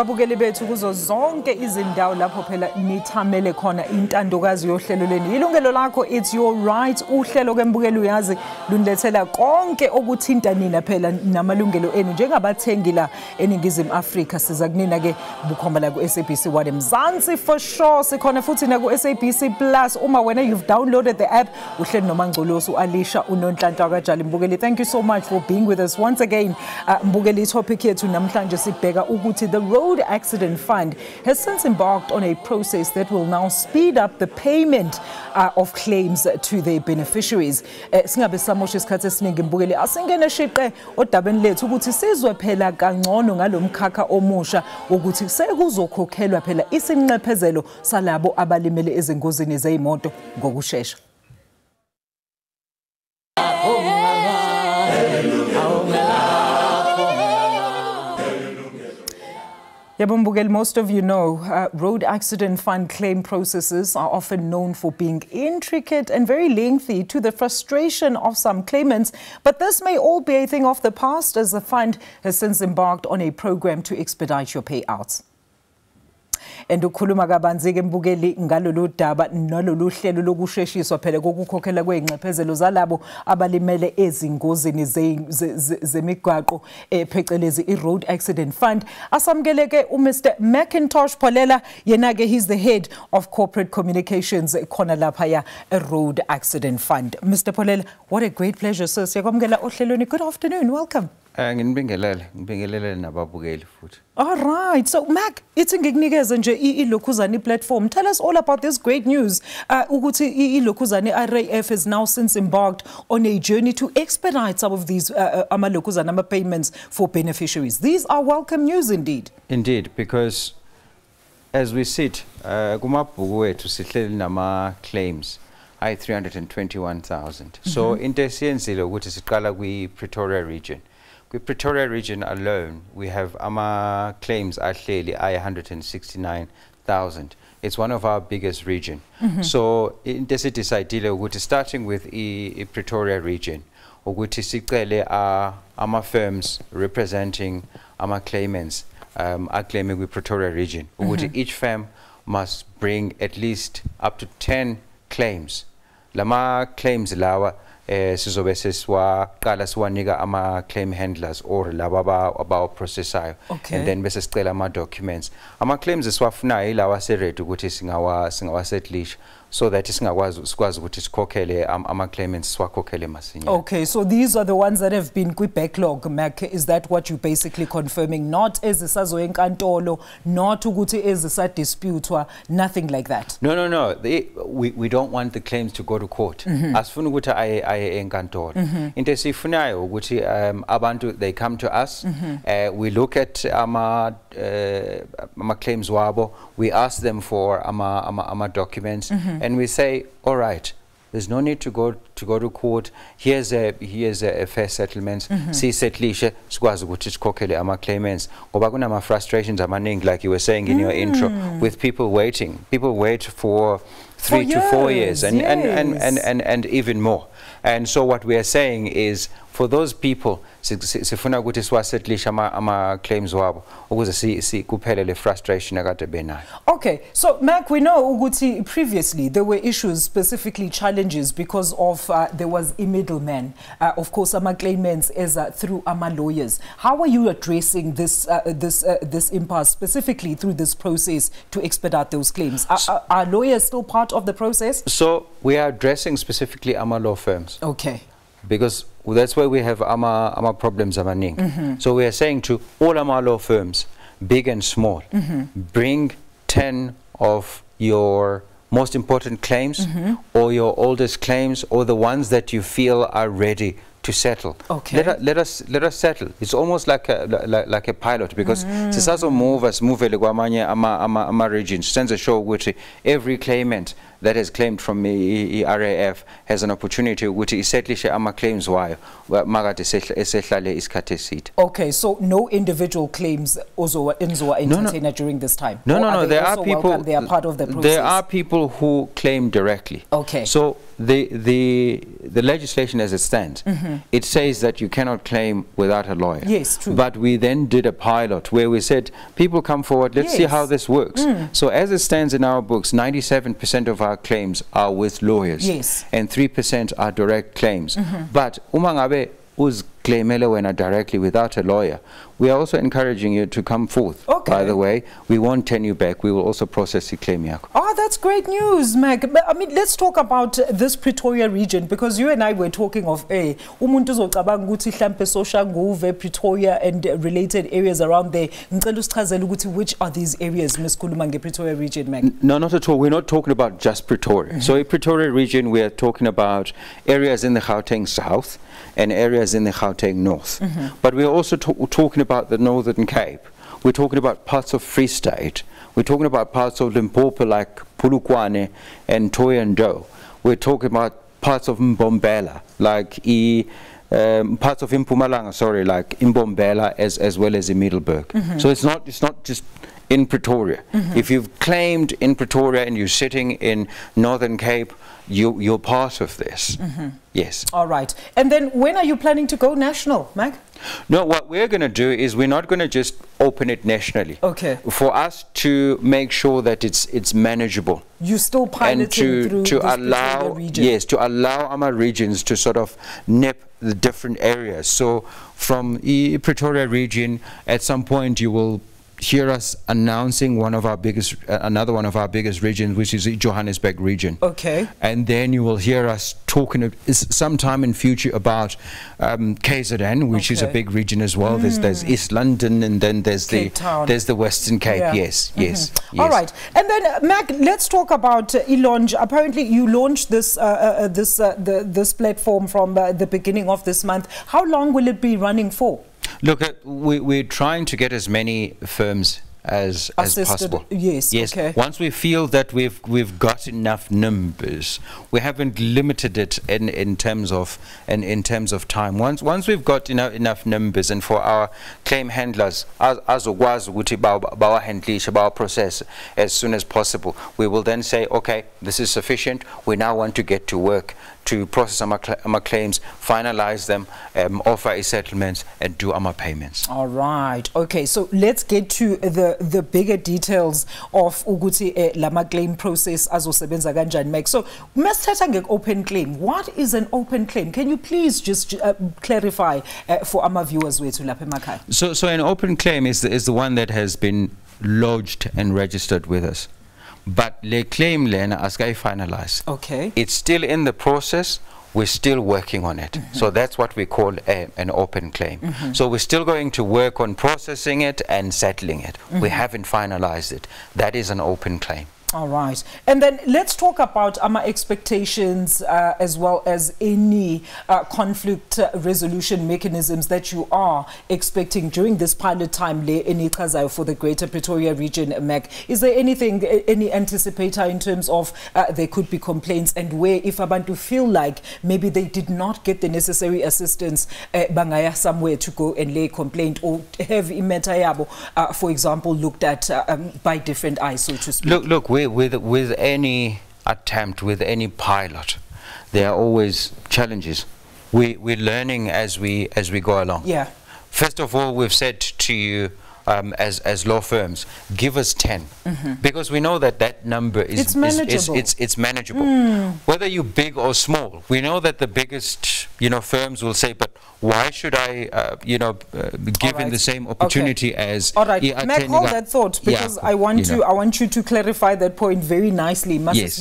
Ababukeli bethu kuzo zonke izindawo lapho phela nithamele khona intandokazi yohlelo leni. Ilungelo lakho, it's your right. Uhlelo kembukeli uyazi lunilethela konke okuthinta nina phela namalungelo enu njengabathengi la eningizimu Afrika. Siza kunina ke bukhoma la ku SABC 1 Mzansi for sure. Sikhona futhi na ku SABC Plus. Uma wena you've downloaded the app, uhleli noMangcolosi uAlisha uNonhlanhla kaJali Mbukeli. Thank you so much for being with us once again. Mbukeli, topic yethu namhlanje sibheka ukuthi the Road Accident Fund has since embarked on a process that will now speed up the payment of claims to their beneficiaries. Singabe samosha isikhathi esiningi Mbukeli asingene shiqe odabeni lethu ukuthi sizwe phela kangcono ngalomkhakha omusha ukuthi sekuzokhokhelwa phela isinqephezelo salabo abalimele ezingozini zeimoto ngokusheshsha. Most of you know, road accident fund claim processes are often known for being intricate and very lengthy, to the frustration of some claimants. But this may all be a thing of the past, as the fund has since embarked on a program to expedite your payouts. And ukhuluma kabanzi ke Mbukeli ngalolu daba nalolu hlelo lokusheshshiswa phela kokukhokhela kweinqephezelo zalabo abalimele ezingozini zemigwaqo phecelezi i-Road Accident Fund. Asamkeleke uMr Macintosh Pholela, yena ke he's the head of corporate communications khona lapha ya Road Accident Fund. Mr Pholela, what a great pleasure sir. Siyakwamukela ohlelweni. Good afternoon, welcome. Ngibingelele nababukeli futhi. All right, so Mac, it's ngikunikeze nje iLokhuzani platform. Tell us all about this great news. Ukuthi iLokhuzani RAF has now since embarked on a journey to expedite some of these ama payments for beneficiaries. These are welcome news indeed. Indeed, because as we sit kumabhuku wethu sihleli nama claims I 321,000. So into esiyenzile ukuthi siqala kwi Pretoria region. With Pretoria region alone, we have claims ahleli I 169,000. It's one of our biggest region. So into esidecidile ukuthi starting with Pretoria region, ukuthi sicele firms representing claimants are claiming with Pretoria region. Ukuthi each firm must bring at least up to 10 claims. Lama claims lawa sizobe sesiwaqala siwanika ama-claim handlers or laba abawaprocessayo, and then bese sicela ama-documents. Ama-claims esiwafunayo ilawa ase-ready ukuthi singawasettlisha so that sikwazi ukuthi sikhokhele ama-claimants siwakhokhele masinya. Okay, so these are the ones that have been kwi-backlog, Mac. Is that what you're basically confirming? Not ezisazoya enkantolo, not ukuthi ezisadisputwa, nothing like that? No. We don't want the claims to go to court. Asifuna ukuthi aye enkantolo. Into esifunayo ukuthi abantu, they come to us, we look at ama-claims wabo, we ask them for ama documents, and we say, all right, there's no need to go to court. Here's a fair settlement. Sisettlishe sikwazi ukuthi sikhokhele ama-claimants ngoba kunama frustrations amaningi, like you were saying in your intro, with people waiting. People wait for 3 to 4 years and even more. And so what we are saying is, for those people, sifuna ukuthi siwasettlishe ama-claims wabo ukuze sikuphele le frustration akade benayo. Okay, so Mac, we know ukuthi previously there were issues, specifically challenges, because of there was a middleman. Of course, ama-claimants is through ama-lawyers. How are you addressing this impasse specifically through this process to expedite those claims? Are lawyers still part of the process? So we are addressing specifically ama-law firms. Okay. Because that's where we have ama problems amaning. So we are saying to all our law firms, big and small, bring 10 of your most important claims, or your oldest claims, or the ones that you feel are ready to settle. Okay. Let us settle. It's almost like a pilot, because sisazomuvele kwamanye ama regions senze show which every claimant that has claimed from RAF has an opportunity ukuthi isettlishe ama-claims wayo makade esehlale isikhathi eside. Okay, so no individual claims enziwa entertainer during this time? No. There are people. They are part of the process. There are people who claim directly. Okay. So the legislation as it stands, it says that you cannot claim without a lawyer. Yes, true. But we then did a pilot where we said, people come forward, let's see how this works. So as it stands in our books, 97% of our claims are with lawyers. Yes. And 3% are direct claims. But umangabe uz claimele wena directly without a lawyer, we are also encouraging you to come forth. Okay. By the way, we won't turn you back. We will also process the claim yako. Oh, that's great news, Meg. But, I mean, let's talk about this Pretoria region, because you and I were talking of umuntu uzocabanga ukuthi mhlambe Soshanguve, Pretoria and related areas around there. Ngicela usichazele ukuthi which are these areas mesikhuluma nge-Pretoria region, Meg? No, not at all. We're not talking about just Pretoria. So in Pretoria region, we are talking about areas in the Gauteng South and areas in the Gauteng North. But we're also talking about the Northern Cape. We're talking about parts of Free State. We're talking about parts of Limpopo like Polokwane and Thohoyandou. We're talking about parts of Mbombela like parts of Mpumalanga, sorry, like Mbombela as well as in Middelburg. So it's not just in Pretoria. If you've claimed in Pretoria and you're sitting in Northern Cape, you're part of this. Yes. All right. And then when are you planning to go national, Meg? No, what we're going to do is we're not going to just open it nationally. Okay. For us to make sure that it's manageable. You still piloting through to this allow region? Yes, to allow our regions to sort of nip the different areas. So from the Pretoria region, at some point you will hear us announcing another one of our biggest regions, which is the Johannesburg region. Okay. And then you will hear us talking sometime in future about KZN, which is a big region as well. There's East London, and then there's the Western Cape. Yeah. Yes. All right. And then Mac, let's talk about eLaunch. Apparently you launched this this platform from the beginning of this month. How long will it be running for? Look, we're trying to get as many firms as possible. Yes. Okay. Once we feel that we've got enough numbers, we haven't limited it in terms of time. Once we've got enough numbers, and for our claim handlers, as was our handlish, our process as soon as possible, we will then say, okay, this is sufficient. We now want to get to work to process our claims, finalize them, offer settlements, and do our payments. All right. Okay. So let's get to the bigger details of ukuthi lama claim process azosebenza kanjani, Meg. So mesithatha ngeke-open claim. What is an open claim? Can you please just clarify for our viewers wethu lapha emakhaya? So an open claim is the one that has been lodged and registered with us. But the claim lena askai finalized. Okay. It's still in the process. We're still working on it. So that's what we call an open claim. So we're still going to work on processing it and settling it. We haven't finalized it. That is an open claim. All right. And then let's talk about our expectations as well as any conflict resolution mechanisms that you are expecting during this pilot time for the Greater Pretoria region, Meg. Is there anything, any anticipator in terms of there could be complaints, and where if abantu feel like maybe they did not get the necessary assistance, bangaya somewhere to go and lay complaint or have imeta yabo, for example, looked at by different eyes, so to speak? Look, with any attempt, with any pilot, there are always challenges. We're learning as we go along. Yeah. First of all, we've said to you, as law firms, give us 10, because we know that number is manageable. It's manageable. Whether you're big or small, we know that the biggest firms will say, but why should I give in the same opportunity as? All right, Mac, hold that thought, because I want you to clarify that point very nicely. Yes.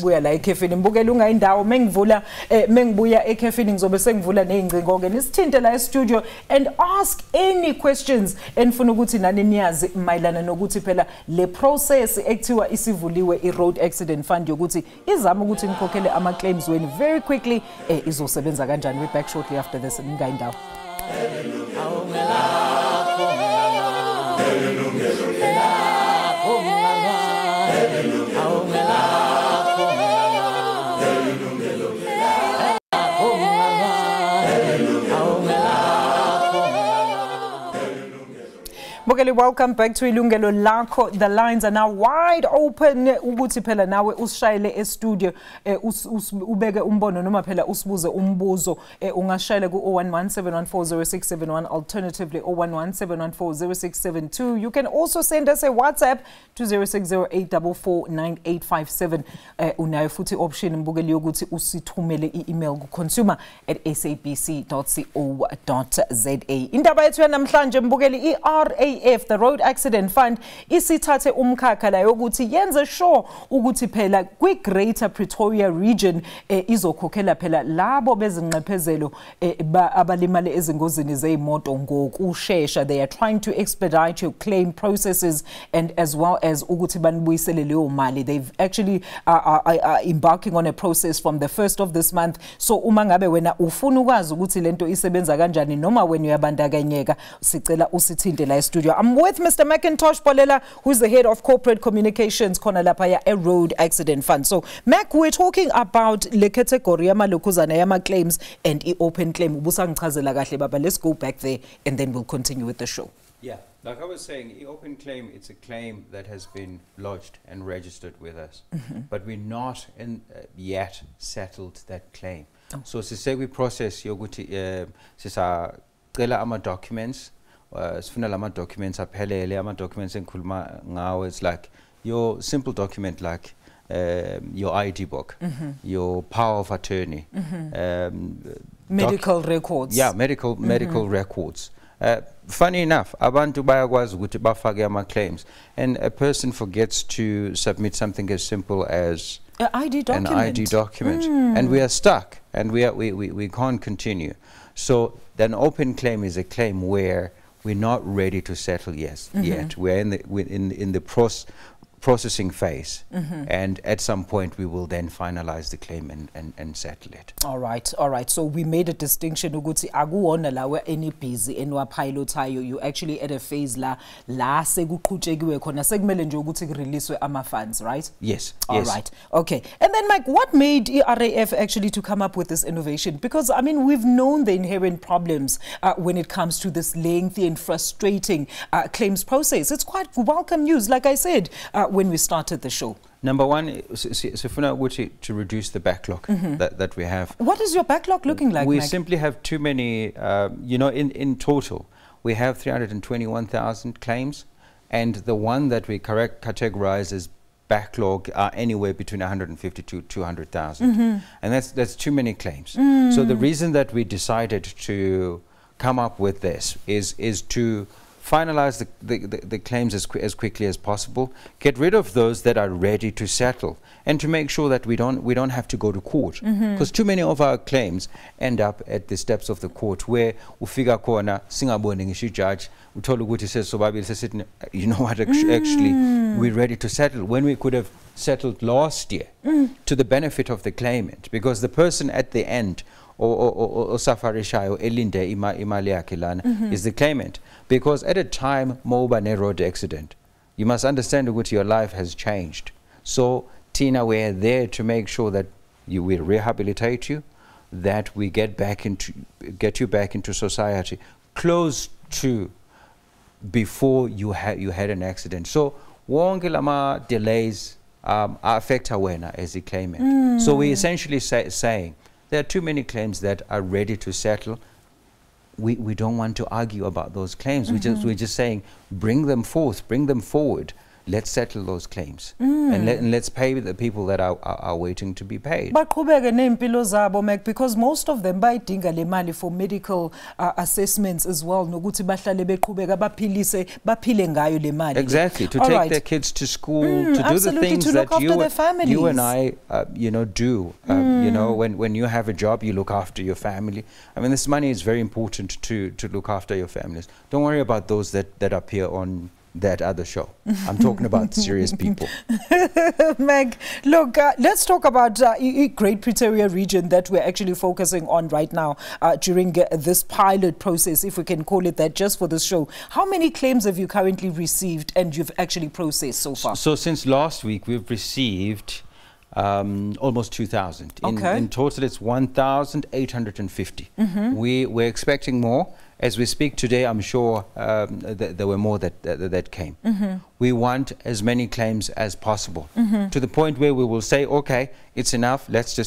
Studio and ask any questions niyazi mayelana nokuthi phela le process ekuthiwa isivuliwe i-road accident fund yokuthi izama ukuthi nikhokhele ama claims wenu very quickly izosebenza kanjani. We back shortly after this. Ningayi ndawo. Mbukeli, welcome back to Ilungelo Lakho. The lines are now wide open. Ukuthi phela nawe usishayele e-studio ubeke umbono noma phela usibuze umbuzo ungashayela ku 0117140671, alternatively 0117140672. You can also send us a WhatsApp to 0608449857. Unayo futhi option Mbukeli yokuthi usithumele i-email ku consumer@sabc.co.za. Indaba yethu namhlanje Mbukeli, i-RAF, the Road Accident Fund, isithathe umkhakha la yokuthi yenze sure ukuthi phela kwi Greater Pretoria region izokhokhela phela labo bezinqephezelo abalimale ezingozini zeimoto ngokusheshsha. They are trying to expedite your claim processes and as well as ukuthi banibuyisele leyo mali. They've actually are embarking on a process from the 1st of this month. So uma ngabe wena ufuna ukwazi ukuthi lento isebenza kanjani noma when uyabandakanyeka, sicela usithinte la studio. I'm with Mr. Macintosh Polela, who's the head of corporate communications khona lapha ya a Road Accident Fund. So Mac, we're talking about le category yama lokhuzana yama claims and open claim. Ubusangichazela kahle baba. Let's go back there and then we'll continue with the show. Yeah, like I was saying, open claim, it's a claim that has been lodged and registered with us, but we're not yet settled that claim. So say we process yoguti sisa qela ama documents, sifuna lama documents aphelele, ama documents enkhuluma ngawo. It's like your simple document like your ID book, your power of attorney, medical records. Yeah, medical records. Funny enough, abantu bayakwazi ukuthi bafake ama claims, and a person forgets to submit something as simple as an ID document, and we are stuck, and we can't continue. So an open claim is a claim where we're not ready to settle yet. We're in the processing phase, and at some point we will then finalize the claim and settle it. All right. So we made a distinction ukuthi akuwona lawe any busy enwa pilotayo. You actually at a phase la sekuqhutshekiwe khona sekumele nje ukuthi kurelease ama funds, right? Yes. All right. Okay. And then Mike, what made RAF actually to come up with this innovation? Because I mean, we've known the inherent problems when it comes to this lengthy and frustrating claims process. It's quite welcome news, like I said when we started the show. Number one, sifuna to reduce the backlog that we have. What is your backlog looking like, We Mike? simply have too many, in total, we have 321,000 claims, and the one that we categorize as backlog are anywhere between 150 to 200,000. And that's too many claims. So the reason that we decided to come up with this is to finalize the claims as quickly as possible, get rid of those that are ready to settle, and to make sure that we don't have to go to court, because too many of our claims end up at the steps of the court where ufika khona singaboni ngisho judge uthola ukuthi sesobabili sesithi you know what, actually we're ready to settle, when we could have settled last year to the benefit of the claimant, because the person at the end or safarishayo elinde imali yakhe lana is the claimant. Because at a time moba ne road accident, you must understand that your life has changed. So Tina, we're there to make sure that we rehabilitate you, that we get you back into society close to before you had an accident. So wonke lama delays affect awena as a claimant. So we essentially saying there are too many claims that are ready to settle. We don't want to argue about those claims. We're just saying, bring them forward. Let's settle those claims and let's pay the people that are waiting to be paid. Baqhubeke nempilo zabo, Mac, because most of them bayidinga le mali for medical assessments as well. Nokuthi bahlale beqhubeka baphile ngayo le mali. Exactly, to take their kids to school, to do the things that you and I do. When you have a job, you look after your family. I mean, this money is very important to look after your families. Don't worry about those that appear on that other show. I'm talking about serious people. Meg, look, let's talk about Great Pretoria region that we're actually focusing on right now during this pilot process, if we can call it that, just for this show. How many claims have you currently received and you've actually processed so far? So since last week, we've received almost 2,000. Okay. In total, it's 1,850. We're expecting more. As we speak today, I'm sure there were more that came. We want as many claims as possible, to the point where we will say, okay, it's enough, let's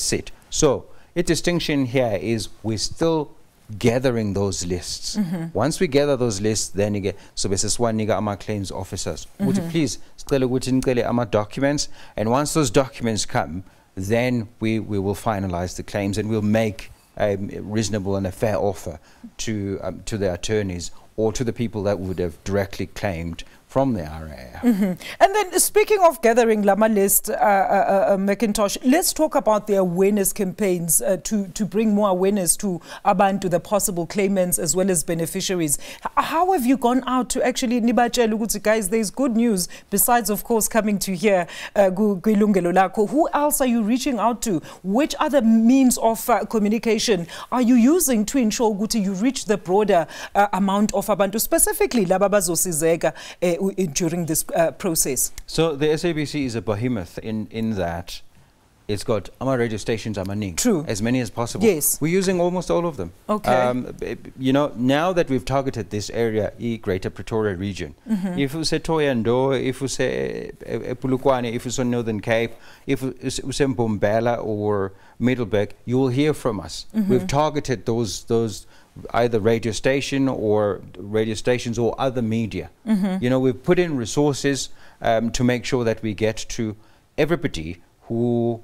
sit. So a distinction here is we're still gathering those lists. Once we gather those lists, then you get so our claims officers. Would you please our documents, and once those documents come, then we will finalize the claims and we'll make a reasonable and a fair offer to the attorneys or to the people that would have directly claimed from the RAF. And then speaking of gathering Lama list, McIntosh, let's talk about the awareness campaigns to bring more awareness to abantu, the possible claimants as well as beneficiaries. How have you gone out to actually nibatshela ukuthi guys, there's good news besides of course coming to here kwilungelo lakho? Who else are you reaching out to? Which other means of communication are you using to ensure ukuthi you reach the broader amount of abantu, specifically laba bazosizeka during this process? So the SABC is a behemoth in that it's got radio stations, True. as many as possible. Yes. We're using almost all of them. Okay. You know, now that we've targeted this area, Greater Pretoria region, if you say Thohoyandou, if you say Polokwane, if you say Northern Cape, if you say Mbombela or Middelburg, you will hear from us. We've targeted those either radio stations or other media. You know, we've put in resources to make sure that we get to everybody who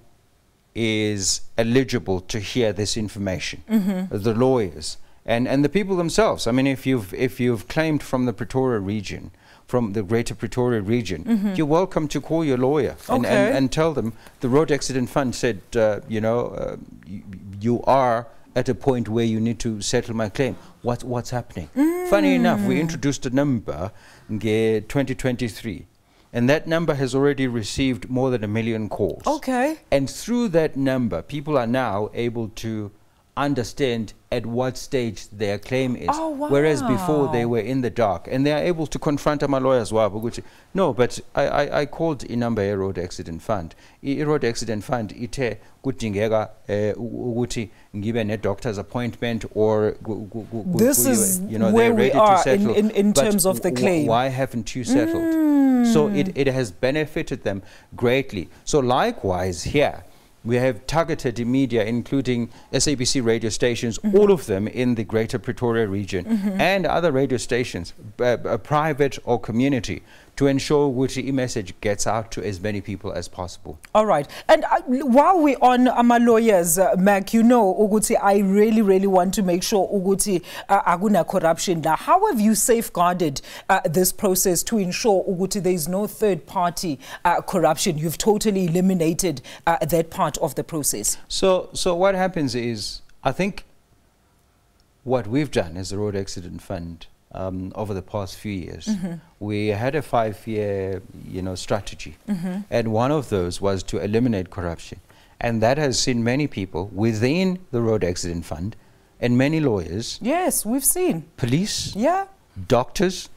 is eligible to hear this information, the lawyers and the people themselves. I mean, if you've claimed from the Pretoria region, from the Greater Pretoria region, you're welcome to call your lawyer and tell them the Road Accident Fund said, you know, you are at a point where you need to settle my claim. What's happening? Funny enough, we introduced a number in 2023. And that number has already received more than 1 million calls. Okay. And through that number, people are now able to understand at what stage their claim is. Oh, wow. Whereas before they were in the dark. And they are able to confront my lawyers. No, but I called a number a Road Accident Fund. A Road Accident Fund, ite kudingeka ukuthi ngibe ne doctor's appointment or this is, you know, where they're ready we are to settle. in terms of the claim. Why haven't you settled? So it has benefited them greatly. So likewise here, we have targeted media, including SABC radio stations, all of them in the Greater Pretoria region, and other radio stations, private or community, to ensure which e-message gets out to as many people as possible. All right. And while we're on our lawyers, Mac, you know, Uguti, I really want to make sure Uguti aguna corruption. How have you safeguarded this process to ensure Uguti there is no third-party corruption? You've totally eliminated that part of the process. So what happens is, I think what we've done as the Road Accident Fund over the past few years, we had a 5-year, you know, strategy, and one of those was to eliminate corruption, and that has seen many people within the Road Accident Fund and many lawyers. Yes, we've seen Police, doctors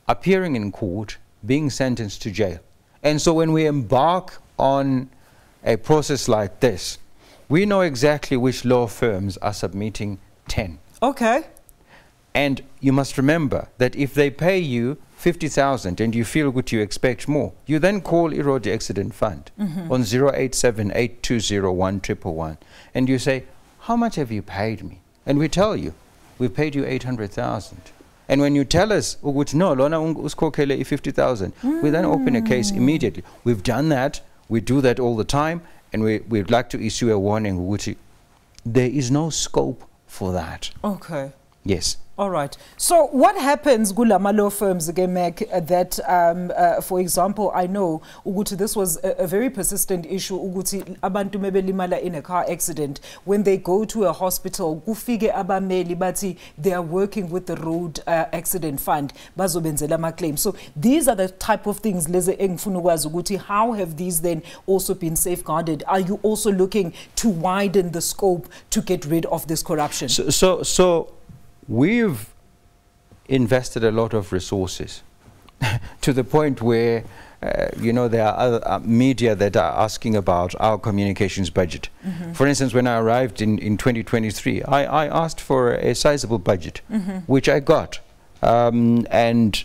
appearing in court, being sentenced to jail. And so when we embark on a process like this, we know exactly which law firms are submitting 10. Okay. And you must remember that if they pay you 50,000 and you feel good, you expect more, you then call Road Accident Fund on 087-820-1111 and you say, how much have you paid me? And we tell you, we've paid you 800,000. And when you tell us, no, lona uskokele 50,000, we then open a case immediately. We've done that, we do that all the time, and we'd like to issue a warning, there is no scope for that. Okay. Yes. All right. So what happens gulama law firms again, Mac, that for example, I know Uguti, this was a very persistent issue. Uguti abantu mebelimala in a car accident, when they go to a hospital, kufike abameli bathi they are working with the Road Accident Fund, bazobenzela ama claims. So these are the type of things leze engifuna ukwazi ukuthi how have these then also been safeguarded? Are you also looking to widen the scope to get rid of this corruption? So we've invested a lot of resources to the point where you know, there are other media that are asking about our communications budget. For instance, when I arrived in 2023, I asked for a sizable budget, which I got. And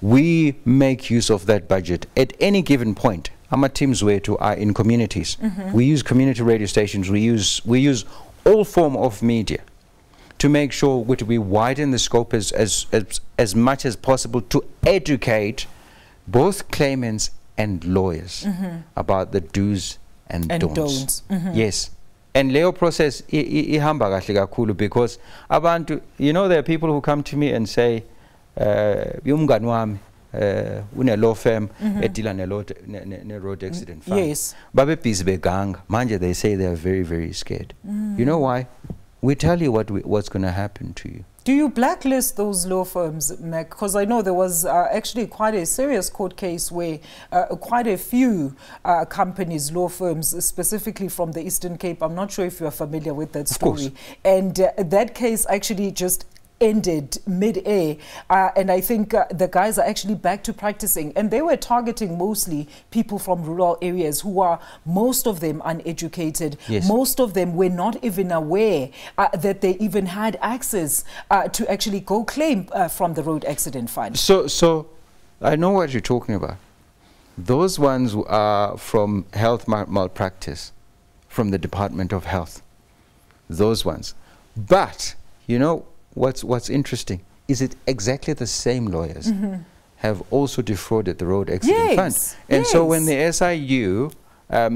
we make use of that budget at any given point. Our teams are in communities. We use community radio stations. We use all form of media to make sure we widen the scope as much as possible to educate both claimants and lawyers about the do's and don'ts. Yes. And Leo process ihamba kahle kakhulu because abantu, you know, there are people who come to me and say, umngani wami une law firm edila ne road accident fund. Yes. Babe busy begang. Manje they say they are very, very scared. You know why? We tell you what's going to happen to you. Do you blacklist those law firms, Mac? Because I know there was actually quite a serious court case where quite a few companies, law firms, specifically from the Eastern Cape, I'm not sure if you're familiar with that story. And that case actually just ended mid-air, and I think the guys are actually back to practicing, and they were targeting mostly people from rural areas who are, most of them, uneducated. Yes. Most of them were not even aware that they even had access to actually go claim from the road accident fund. So I know what you're talking about. Those ones are from health malpractice, from the Department of Health. Those ones. But, you know, what's interesting is it exactly the same lawyers have also defrauded the road accident fund. And so when the SIU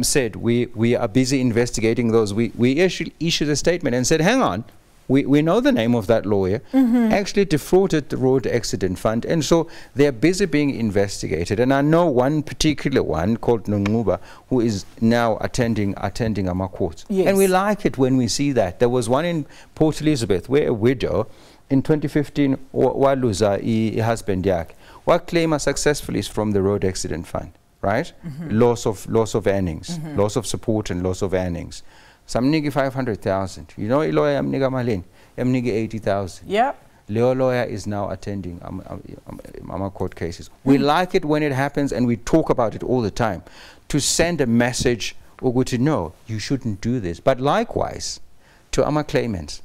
said we are busy investigating those, we issued a statement and said, hang on, we know the name of that lawyer, actually defrauded the road accident fund, and so they're busy being investigated. And I know one particular one called Nunguba who is now attending our courts. Yes. And we like it when we see that. There was one in Port Elizabeth where a widow in 2015 waluza her husband yak claim successfully from the road accident fund, right? Loss of earnings, loss of support and loss of earnings. Some nigga 500,000. You know, a lawyer nigga malin, nigga 80,000. Yeah. Leo lawyer is now attending our court cases. We like it when it happens, and we talk about it all the time to send a message or to know you shouldn't do this. But likewise, to our claimants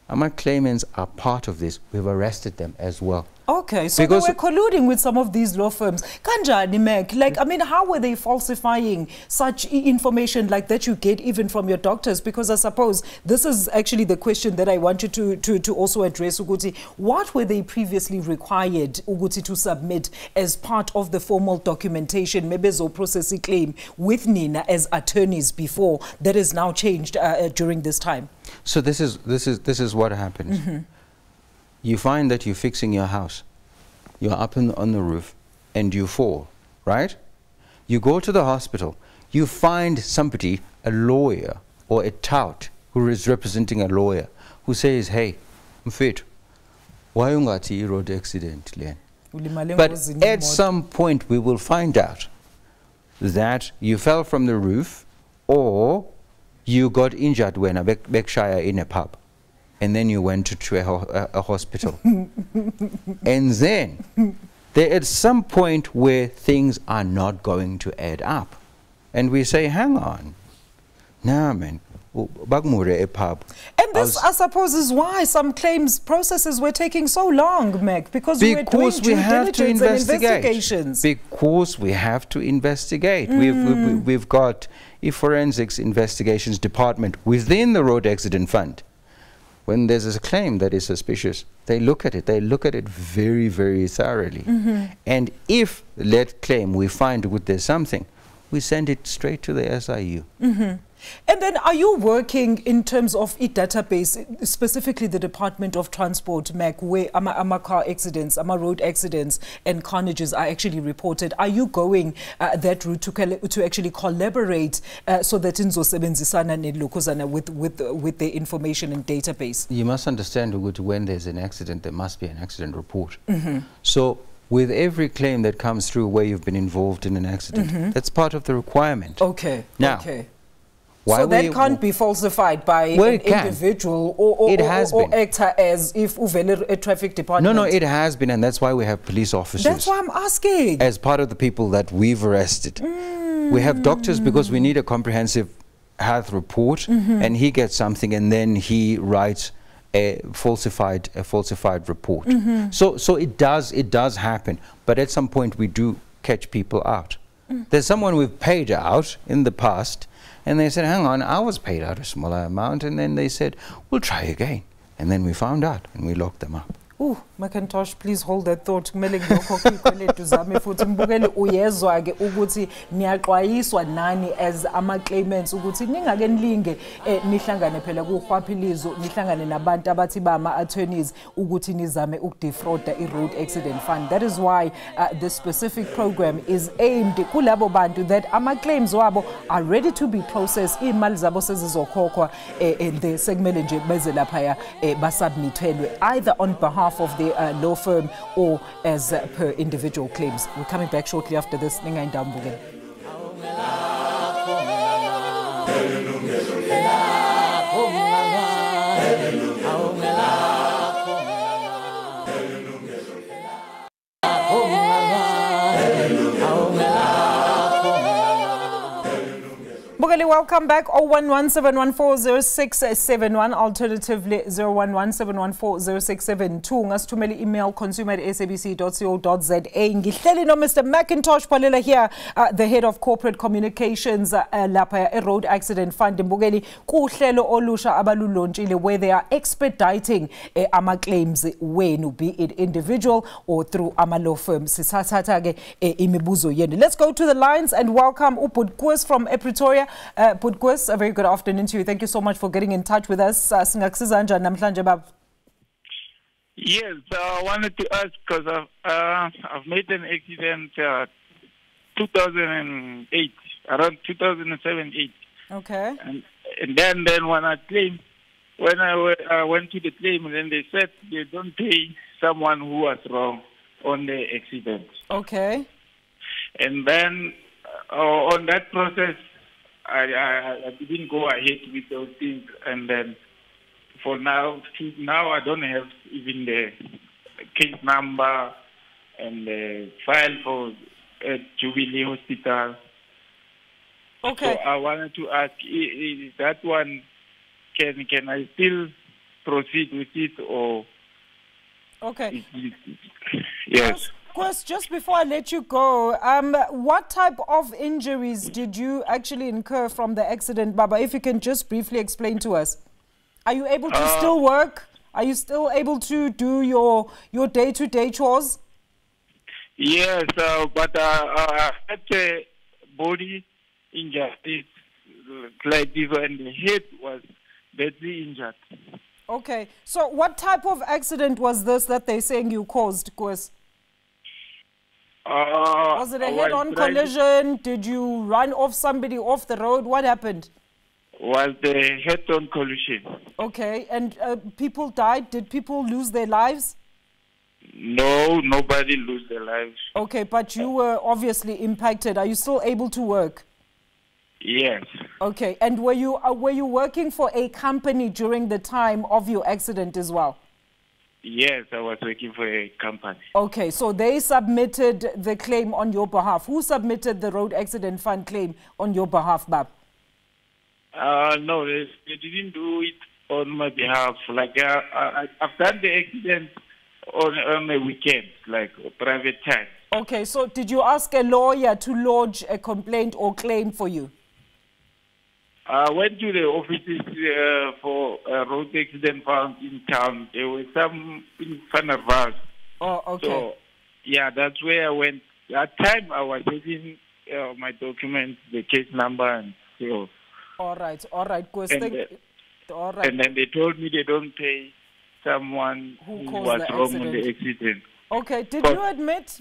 are part of this. We've arrested them as well. Okay, so because they were colluding with some of these law firms. Kanjani, Meg, like, I mean, how were they falsifying such information like that you get even from your doctors? Because I suppose this is actually the question that I want you to also address, Uguti. What were they previously required, Uguti, to submit as part of the formal documentation, maybe as a process claim with Nina as attorneys before, that is now changed during this time? So this is what happens. You find that you're fixing your house. You're up on the roof and you fall, right? You go to the hospital. You find somebody, a lawyer or a tout who is representing a lawyer, who says, hey, Mfethu, why ungati road accident, Len? But at some point we will find out that you fell from the roof or you got injured when a Berkshire in a pub. And then you went to a hospital. And then there at some point where things are not going to add up. And we say, hang on. Nah, man. A pub. And this, I suppose, is why some claims processes were taking so long, Meg, because we were doing due diligence and investigations. Because we have to investigate. We've got a forensics investigations department within the road accident fund. When there's a claim that is suspicious, they look at it. They look at it very, very thoroughly. And if that claim we find there's something, we send it straight to the SIU. And then are you working in terms of a database, specifically the Department of Transport, Mac, where ama car accidents, ama road accidents and carnages are actually reported? Are you going that route to actually collaborate so that inzosebenzisana nelokuzana with the information and database? You must understand, Uguti, when there's an accident, there must be an accident report. So with every claim that comes through where you've been involved in an accident, that's part of the requirement. Okay. Now, So that can't be falsified by an individual or actor as if uvele a traffic department. No, it has been, and that's why we have police officers. That's why I'm asking. As part of the people that we've arrested. We have doctors because we need a comprehensive health report, and he gets something and then he writes a falsified report. So it does happen, but at some point we do catch people out. There's someone we've paid out in the past, and they said, hang on, I was paid out a smaller amount, and then they said, we'll try again. And then we found out, and we locked them up. Ooh, Macintosh, please hold that thought. Kumele ngiyokhokha ikweletu zami futhi mbukele uyezwa ke ukuthi niyaxwayiswa nani as ama-claimants ukuthi ningake nilinge nihlangane phela kuhwaphilizo, nihlangane nabantu abathi bama-attorneys ukuthi nizame ukudefrauda i-Road Accident Fund. That is why this specific program is aimed kulabo bantu that ama-claims wabo are ready to be processed, imali zabo sezizokhokhwa and sekumele nje beze laphaya basubmithelwe either on behalf of the law firm or as per individual claims. We're coming back shortly after this. Welcome back. 011-714-0671, alternatively 011-714-0672. Ngasithumela email consumer@sabc.co.za. Ngihleli no Mr. Macintosh Phalela here, the head of corporate communications lapha e-Road Accident Fund. Mbukeli kuhlelo olusha abalulonchile where they are expediting ama-claims wenu, be it individual or through ama-law firms. Sisathatha ke imibuzo yenu. Let's go to the lines and welcome Ubudkwes from Pretoria. Budkwes, a very good afternoon to you. Thank you so much for getting in touch with us. Yes, I wanted to ask because I've made an accident 2008, around 2007-8. Okay. And then when I claimed, when I went to the claim, and then they said they don't pay someone who was wrong on the accident. Okay. And then on that process, I didn't go ahead with those things, and then for now I don't have even the case number and the file for Jubilee Hospital. Okay. So I wanted to ask, is that one, can I still proceed with it, or? Okay. Yes. Quest, just before I let you go, what type of injuries did you actually incur from the accident, Baba? If you can just briefly explain to us. Are you able to still work? Are you still able to do your day-to-day chores? Yes, but I had a body injury like this, and the head was badly injured. Okay, so what type of accident was this that they're saying you caused, Quest? Was it a head-on collision? Did you run off somebody off the road? What happened? Was the head-on collision. Okay, and people died? Did people lose their lives? No, nobody lose their lives. Okay, but you were obviously impacted. Are you still able to work? Yes. Okay, and were you working for a company during the time of your accident as well? Yes, I was working for a company. Okay, so they submitted the claim on your behalf. Who submitted the Road Accident Fund claim on your behalf, Bab? No, they didn't do it on my behalf. Like, I've done the accident on a weekend, like a private time. Okay, so did you ask a lawyer to lodge a complaint or claim for you? I went to the offices for a road accident fund in town. There were some in Vanderbilt. Oh, okay. So, yeah, that's where I went. That time I was having my documents, the case number, and so. All right. All right. All right. And then they told me they don't pay someone who was wrong in the accident. Okay. Did you admit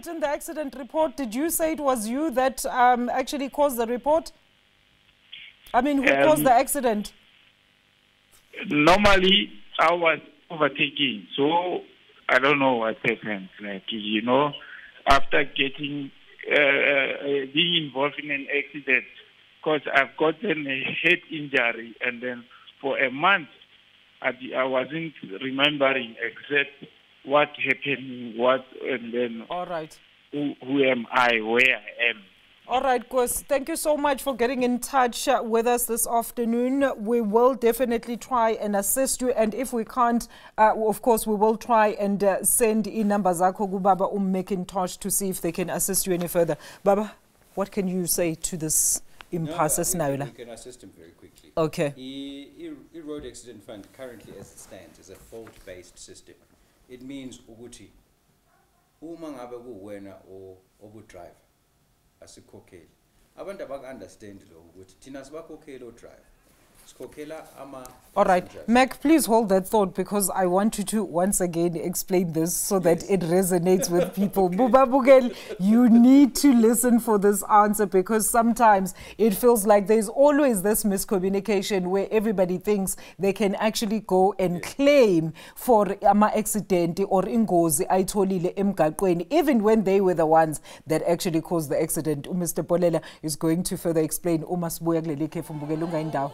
in the accident report? Did you say it was you that actually caused the report? I mean, who caused the accident? Normally, I was overtaking, so I don't know what happened. Like, you know, after getting being involved in an accident, because I've gotten a head injury, and then for a month I wasn't remembering exact what happened, and then All right. who am I, where I am. All right, Kos, thank you so much for getting in touch with us this afternoon. We will definitely try and assist you, and if we can't, of course, we will try and send in numbers Baba Macintosh to see if they can assist you any further. Baba, what can you say to this impasse now? We can assist him very quickly. Okay. The road accident fund currently as it stands is a fault-based system. It means ukuthi uma ngabe kuwena obudriver asikhokheli abantu abaka-understand lo ukuthi thina sibakhokheli odriver sikhokhela ama. All right, Mac, please hold that thought because I want you to once again explain this so that it resonates with people. Buba Bugel, you need to listen for this answer because sometimes it feels like there's always this miscommunication where everybody thinks they can actually go and claim for ama accident or ingozi ayitholile emgaqweni even when they were the ones that actually caused the accident. Mr. Polela is going to further explain. Uma sibuya kuleli khefu Mbukelo ungaindawo.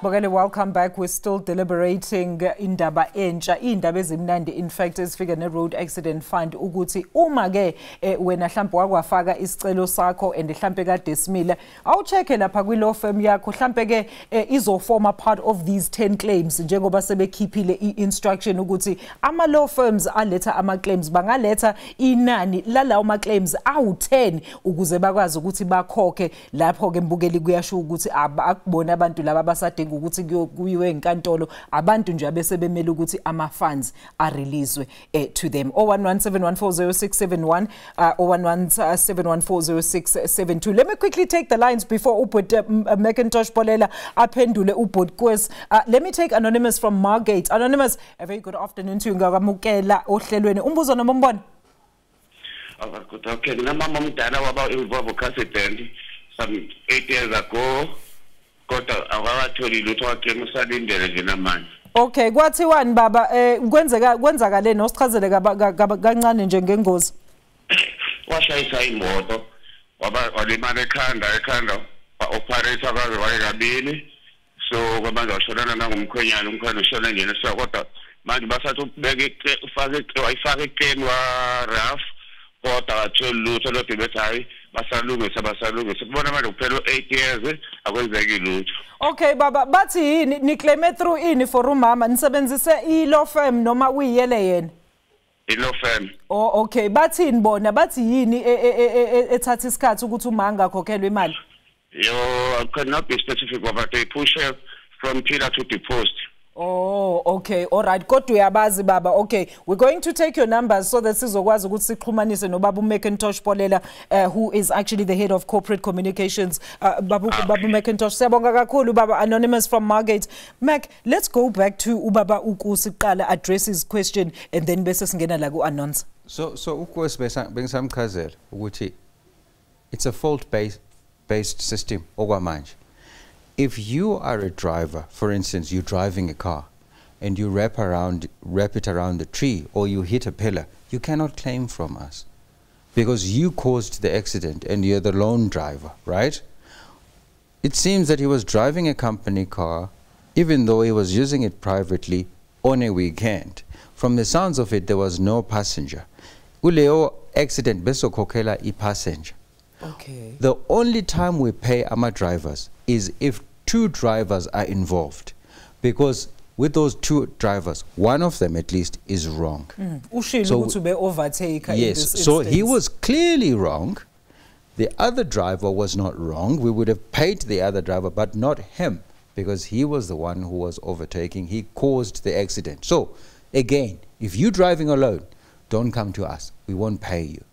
Bogale, welcome back. We're still deliberating indaba entsha indaba ezimnandi. In fact, esifika ne-road accident fund ukuthi uma ke wena mhlawumbe wakwafaka isicelo sakho and mhlawumbe kade simile awucheke lapha kwi-law firm yakho mhlawumbe ke izofoma part of these 10 claims njengoba sebekhiphile i-instruction ukuthi ama-law firms aletha ama-claims bangaletha inani lalawo ma-claims awu-10 ukuze bakwazi ukuthi bakhokhe. Lapho ke Mbukeli kuyasho ukuthi akubona abantu laba basadinga ukuthi kuyiwe enkantolo abantu nje abese bemele ukuthi ama funds are released to them. 0117140671 0117140672. Let me quickly take the lines before Ubud Macintosh Polela aphendule Ubud Kos. Let me take Anonymous from Margate. Anonymous, a very good afternoon to you. Ngakamukela ohlelweni. Umbuzo noma umbona? Okay, namama mdala waba involved accident some 8 years ago. Kodwa awakatholi lutho wakhe usalindele nje namanje. Okay, kwathiwani baba kwenzakale nosichazele kancane nje ngengozi. Washayisa imoto walimala ekhanda operate akaze waye kabili so kwamanje washonana nangumkhwenyana umkhwenyana ushona njena so kodwa manje basathi ubeke wayifaka iclaim wa RAF kodwa atholi lutho lodwa bethi hayi basalungisa kubona manje kuphela 8 years akwenzeki lutho. Okay baba, bathi yini niclaim through ini for umama nisebenzise i-law firm noma uyiyele yena? I-law firm. Oh okay, bathini bona bathi yini ethatha isikhathi ukuthi uma angakhokhelwa imali? I cannot be specific, but they push her from pillar to the post. Oh, okay, all right. Kodwa uyabazi baba. Okay, we're going to take your numbers so that sizokwazi ukuthi sixhumanise noBaba Macintosh Polela, who is actually the head of corporate communications. Babu Macintosh, siyabonga kakhulu baba. Anonymous from Margate. Mac, let's go back to ubaba ukusiqala address his question and then bese singena la ku announce. So ukos bengisamchazela ukuthi it's a fault-based system okwamanje. If you are a driver, for instance, you're driving a car and you wrap it around the tree or you hit a pillar, you cannot claim from us because you caused the accident and you're the lone driver, right? It seems that he was driving a company car even though he was using it privately on a weekend. From the sounds of it, there was no passenger. Uleo accident beso kokela I passenger. Okay. The only time we pay our drivers is if 2 drivers are involved, because with those 2 drivers, one of them at least is wrong. So yes, so he was clearly wrong. The other driver was not wrong. We would have paid the other driver, but not him, because he was the one who was overtaking. He caused the accident. So again, if you're driving alone, don't come to us. We won't pay you.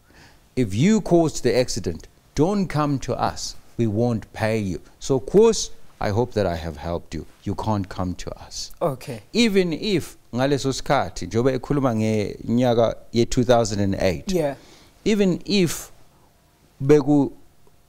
If you caused the accident, don't come to us. We won't pay you. So, of course, I hope that I have helped you. You can't come to us. Okay. Even if ngaleso sikhathi njoba ekhuluma ngenyaka ye 2008. Yeah. even if begu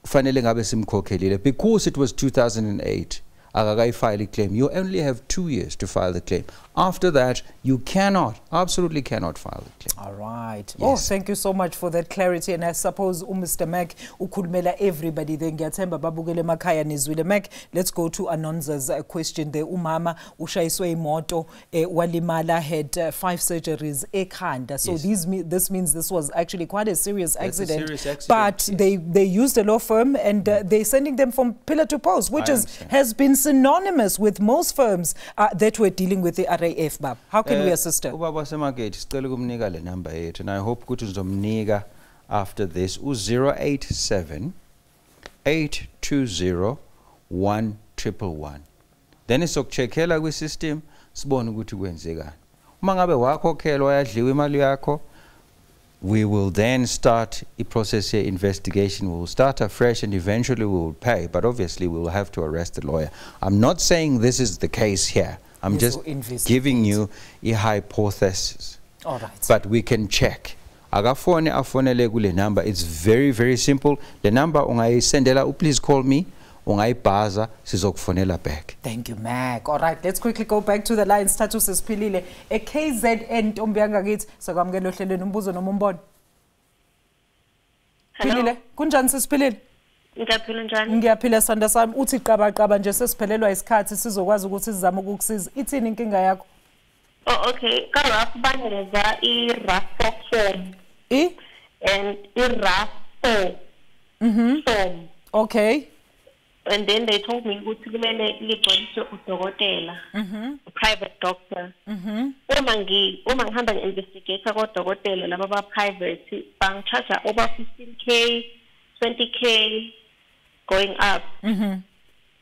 fanele ngabe simkhokhelile, because it was 2008, akakayi file a claim, you only have 2 years to file the claim. After that, you cannot, absolutely cannot file the claim. All right. Yes. Oh, thank you so much for that clarity. And I suppose Mr. Mac ukhulumela everybody then ngiyathemba babukele emakhaya nizwile. Mac, let's go to Anonza's question there. Umama ushayiswe imoto walimala, had 5 surgeries ekhanda. So Yes. this means this was actually quite a serious accident. That's a serious accident, But yes. they used a law firm and they're sending them from pillar to post, which has been synonymous with most firms that were dealing with the RAF, Bab. How can we assist her? Ubaba Semagate, sicela ukumnika le number yethu, and I hope ukuthi uzomnika after this u-087 820 1111. Then isokucheckela kwi-system sibone ukuthi kwenzekani. Uma ngabe wakhokhelwa yadliwa imali yakho, we will then start a process here, investigation. We will start afresh and eventually we will pay. But obviously we will have to arrest the lawyer. I'm not saying this is the case here. I'm Yes, just so investigate. giving you a hypothesis. All right. But we can check. Agafone afonele kule number. It's very, very simple. The number ungayisendela, please call me. Ungayibhaza sizokufonela back. Thank you, Mac. All right, let's quickly go back to the line. Status Sipilile. KZN Ntombi yangakithi sakwamukela ohlelweni umbuzo noma umbono. Philile, kunjani sisipilile? Ngiyaphila njani? Ngiyaphila sanda sami. Uthi qaba nje sesiphelelwa isikhathi sizokwazi ukuthi sizame ukukusiza. Ithini inkinga yakho? Oh, okay. Ka-RAF banikeza i-RAF form. And i-RAF form. Okay. And then they told me ukuthi kumele ligcwaliswe udokotela, a private doctor. Uma ngihamba ngi-investigate kodokotela laba ba-private bangicharge over 15K, 20K going up.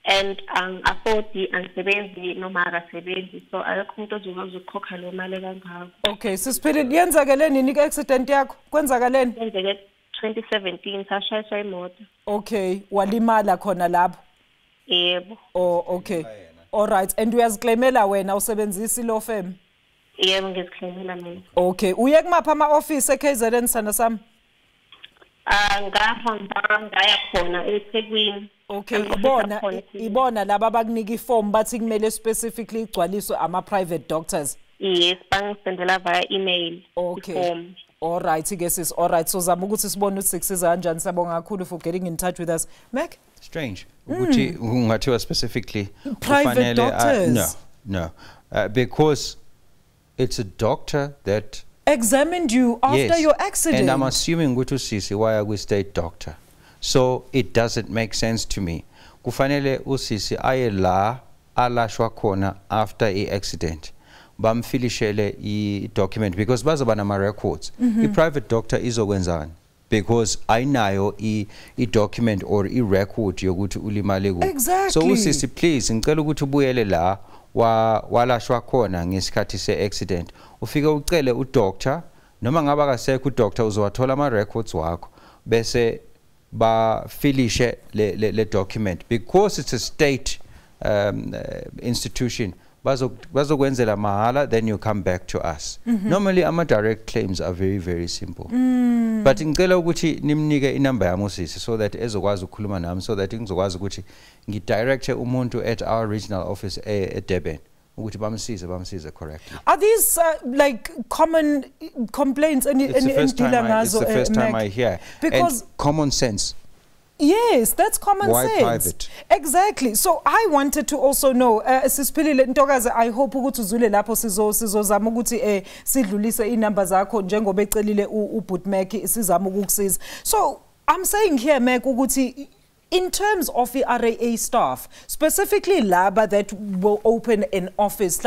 And angi-afford-i, angisebenzi noma akasebenzi, so akekho umuntu ozokwazi ukukhokha leyo mali kangako. Okay, sisiphilile, yenzakele nini ke-accident yakho? Kwenzakaleni? Kwenzeke 2017 sashayiswa imoto. Okay, walimala khona lapho? Yebo. Oh, okay. All right, and uyaziclaimela wena usebenzisa law firm? Yebo, ngiziclaimela mina. Okay, uye kumapha ama-office e-KZN sanda sami? Ngahamba ngaya khona eThekwini. Okay, ibona laba bakunika iform bathi kumele specifically igcwaliswe ama-private doctors? Yes, bangisendela via email. Okay. Form. All right, sis. All right, so zama ukuthi sibone ukuthi sikusiza kanjani. Siyabonga kakhulu for getting in touch with us. Mac? Strange. Ukuthi ungathiwa specifically private doctors. No. Because it's a doctor that examined you after your accident. And I'm assuming ukuthi usisi waya kwi-state doctor. So it doesn't make sense to me. Kufanele usisi aye la alashwa khona after a accident. Bamfilishele i-document because bazoba nama-records. I-private doctor izokwenzani because ayinayo i-document or i-record yokuthi ulimale kuphi. Exactly. So usisi please ngicela ukuthi ubuyele la walashwa khona ngesikhathi se-accident. Ufike ucele udoctor noma ngabe akasekho udoctor uzowathola ama-records wakho bese bafilishe le document because it's a state institution. Bazokwenzela mahala, then you come back to us. Normally direct claims are very, very simple. But ngicela ukuthi nimnike inumber yami usisi so that ezokwazi ukukhuluma nami so that ngizokwazi ukuthi ngidirect umuntu at our regional office at Durban ukuthi bamsize correctly. Are these like common complaints and it's the first time I hear. Because and common sense. Yes, that's common Why sense. Private? Exactly. So I wanted to also know, Sisiphilile Ntokazi, I hope ukuthi uzule lapho sizozama ukuthi sidlulise inamba zakho njengoba ecelile uButMac sizama ukukusiza. So I'm saying here Mac ukuthi in terms of the RAA staff, specifically laba that will open an office,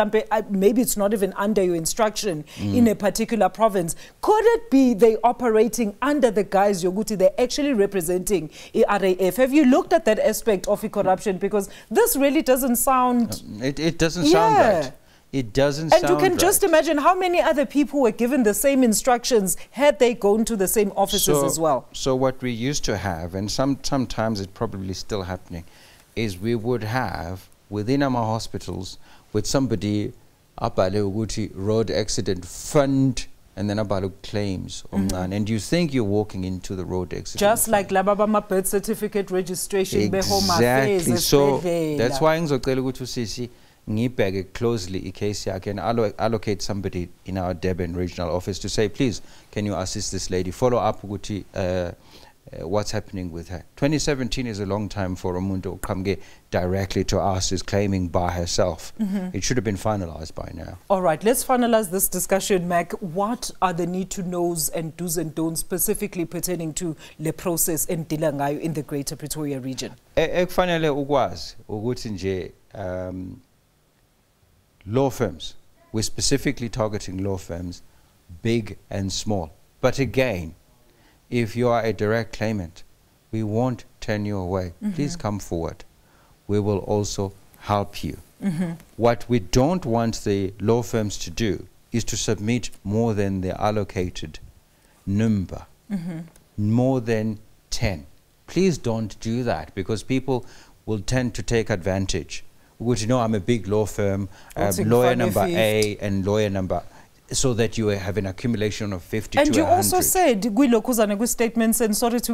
maybe it's not even under your instruction in a particular province, could it be they operating under the guise yoguti they're actually representing RAF? Have you looked at that aspect of the corruption? Because this really doesn't sound... It doesn't sound right. It doesn't sound right. And you can just imagine how many other people were given the same instructions had they gone to the same offices as well. So what we used to have, and sometimes it's probably still happening, is we would have within our hospitals with somebody road accident fund and then about claims, and you think you're walking into the road accident. Just like lababa birth certificate registration, exactly. So that's why ngizocela ukuthi usisi ngibheke closely i-case yakhe and allocate somebody in our Durban regional office to say, please, can you assist this lady? Follow up ukuthi what's happening with her. 2017 is a long time for umuntu uqhamuke directly to us is claiming by herself. It should have been finalized by now. All right, let's finalize this discussion, Mac. What are the need to knows and do's and don'ts specifically pertaining to the process in Dilangayo in the Greater Pretoria region? Ekufanele ukwazi ukuthi nje law firms, we're specifically targeting law firms, big and small. But again, if you are a direct claimant, we won't turn you away. Please come forward. We will also help you. What we don't want the law firms to do is to submit more than the allocated number, more than 10. Please don't do that, because people will tend to take advantage. Would you know, I'm a big law firm, lawyer number A and lawyer number, so that you have an accumulation of 50 and to 100. And you also said, statements, and sorry to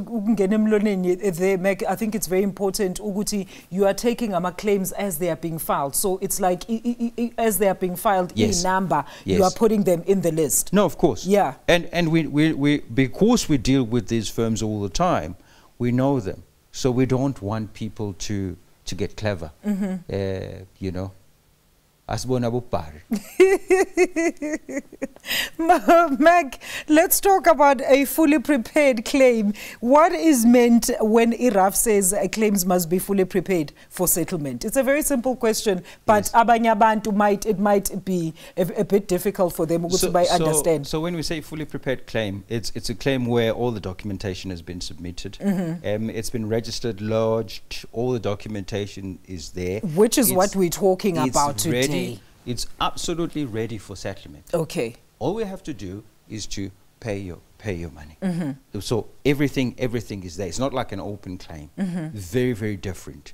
there, Meg, I think it's very important, Uguti, you are taking claims as they are being filed. So it's like, as they are being filed in number, you are putting them in the list. No, of course. Yeah. And we because we deal with these firms all the time, we know them. So we don't want people to get clever, you know. Meg, let's talk about a fully prepared claim. What is meant when IRAF says claims must be fully prepared for settlement? It's a very simple question, but abanye abantu it might be a bit difficult for them to understand. So when we say fully prepared claim, it's a claim where all the documentation has been submitted. It's been registered, lodged, all the documentation is there. Which is what we're talking about today. It's absolutely ready for settlement. Okay. All we have to do is to pay your money. So everything is there. It's not like an open claim. Very, very different.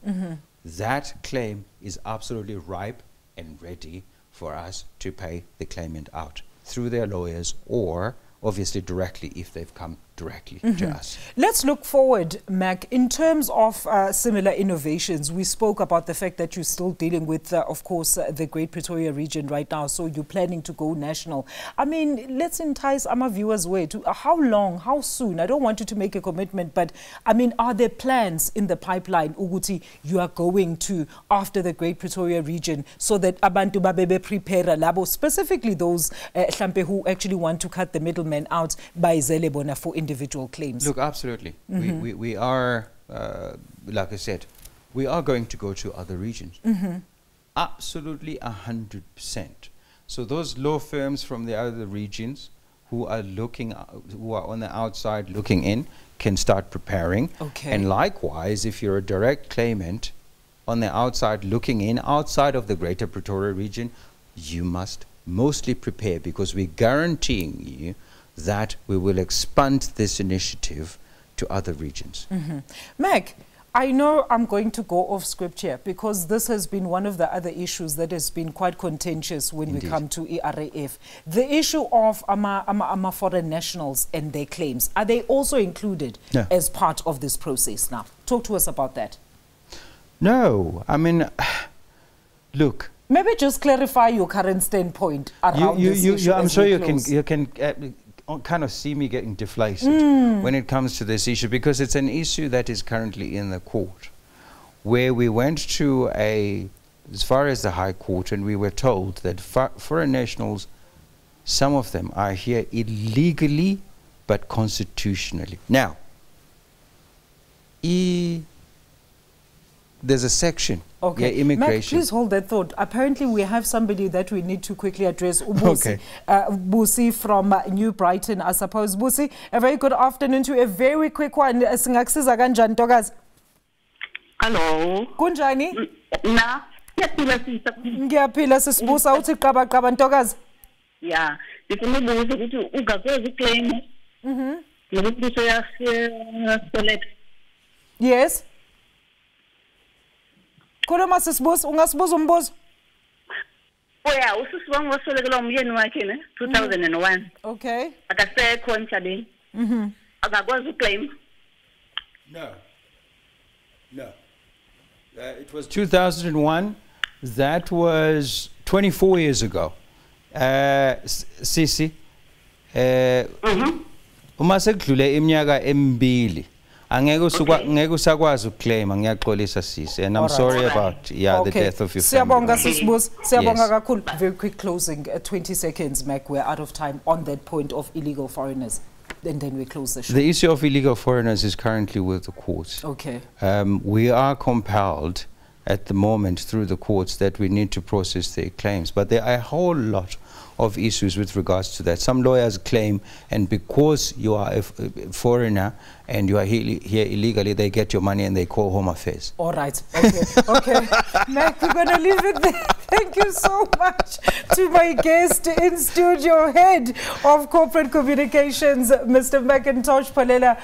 That claim is absolutely ripe and ready for us to pay the claimant out through their lawyers, or obviously directly if they've come directly to us. Let's look forward, Mac. In terms of similar innovations, we spoke about the fact that you're still dealing with, of course, the Great Pretoria region right now, so you're planning to go national. I mean, let's entice our viewers way to how long, how soon? I don't want you to make a commitment, but I mean, are there plans in the pipeline, Uguti, you are going to after the Great Pretoria region, so that abantu babebe prepare labo, specifically those who actually want to cut the middleman out by Zelebona for individual claims? Look, absolutely. We are, like I said, we are going to go to other regions. Absolutely 100%. So those law firms from the other regions who are on the outside looking in can start preparing. Okay. And likewise, if you're a direct claimant on the outside looking in, outside of the Greater Pretoria region, you must mostly prepare, because we're guaranteeing you that we will expand this initiative to other regions. Meg, I know I'm going to go off script here, because this has been one of the other issues that has been quite contentious when we come to ERAF. The issue of foreign nationals and their claims, are they also included as part of this process now? Talk to us about that. No, I mean, look. Maybe just clarify your current standpoint around this issue. I'm sure you can kind of see me getting deflated when it comes to this issue, because it's an issue that is currently in the court, where we went to as far as the High Court, and we were told that foreign nationals, some of them are here illegally but constitutionally. Now, there's a section. Okay, immigration. Mac, please hold that thought. Apparently, we have somebody that we need to quickly address. Ubusi, Busi from New Brighton, I suppose. Busi, a very good afternoon to you. A very quick one. Singaksiza kanjani Ntokazi? Hello. Kunjani? Na, ngiyaphila sisibusa uthi qaba Ntokazi. Yeah, ngifuna ukubuza ukuthi ungakwazi uclaim nokuthi select. Yes. Khuluma sisibusa, ungasibuza umbuzo? Oh yeah, usisi wami waswelekela umyeni wakhe ne 2001. Okay. Akasekho emhlabeni. Akakwazi uclaim. No. It was 2001. That was 24 years ago. Sisi. Uma sekudlule iminyaka emibili. Angeke usakwazi ukuclaim ngiyaxolisa sisi and I'm sorry about the death of your family. Siyabonga sisibusi, siyabonga kakhulu. Very quick closing, 20 seconds, Mac. We're out of time on that point of illegal foreigners. And then we close the show. The issue of illegal foreigners is currently with the courts. Okay. We are compelled at the moment through the courts that we need to process their claims, but there are a whole lot of issues with regards to that. Some lawyers claim, and because you are a foreigner and you are here illegally, they get your money and they call home affairs. All right. Okay. Mac, we're going to leave it there. Thank you so much to my guest in studio, Head of Corporate Communications, Mr. Macintosh Palela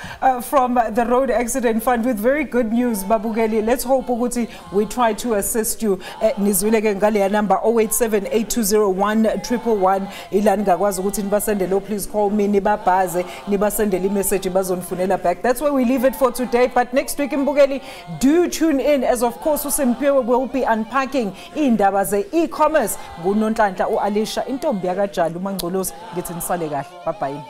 from the Road Accident Fund, with very good news, Babugeli. Let's hope ukuthi we try to assist you. Nizwileke ngale number 087-8201-111. Ilani ngakwazi ukuthi nibasendele, please call me, nibabhaze, nibasendele message bazonifunela back. That's where we leave it for today. But next week in Bugeli, do tune in, as of course uSimpiwe will be unpacking indaba ze-e-commerce. Ngunonhlanhla uAlisha intombi yakajali uMangcolosi. Ngithi nisale kahle. Bye bye.